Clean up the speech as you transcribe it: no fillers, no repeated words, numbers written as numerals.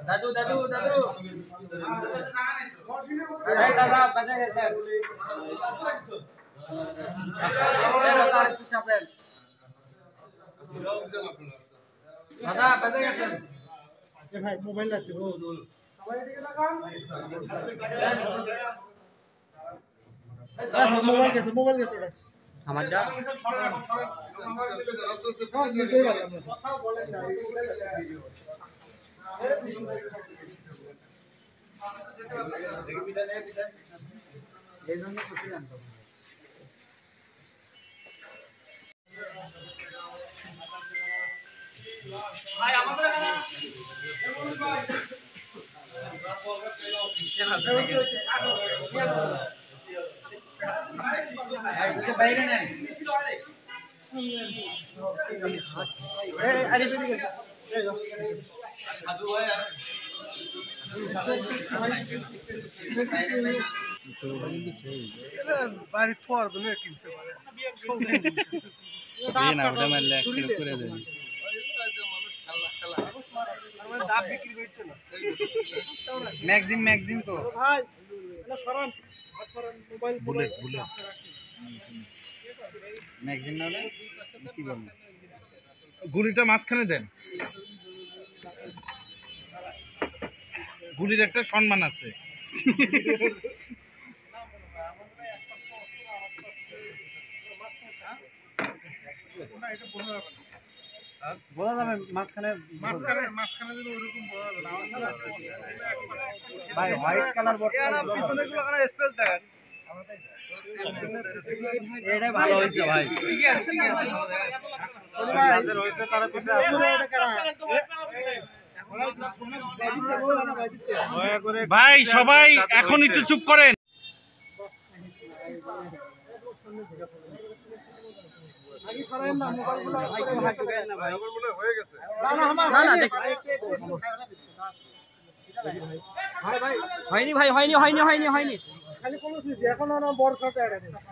दादू दादू दादू अरे दादा बजा गए दादा बजा गए এ ভাই মোবাইল আছে ও সবাই এদিকে তাকান মোবাইল গেছে এটা আমারটা নিতেই পারি আমরা কথা বলেন না এই জন্য খুশি জানতো ভাই আমাদের এখানে ভাই স্ট্যান্ড আছে ভাই বাইরে নাই আরে বেরিয়ে গেছে সাধু ভাই বাড়ি থোয়ার জন্য কিনছে পারে এই না ওটা মারলে একটা করে দেন দাম বিক্রি করছে না ম্যাগজিন তো ভাই এটা সরান মোবাইল বুলেট ম্যাগজিন না হলে কি বলবো গুলিটা মাঝখানে দেন গুলির একটা সম্মান আছে বলা যাবে মাঝখানে যদি ওরকম বলা ভাই হোয়াইট কালার পিছনে গুলো কারণে স্পেস দেখেন এটা ভালো হইছে ভাই ঠিক আছে যাদের হইছে তারা পিছে ভাই সবাই এখন একটু চুপ করেন আগে সরাইন না মোবাইলগুলো হয়ে গেছে না না আমার না না ভাই হয়নি ভাই হয়নি খালি কোনো এখন বড় শট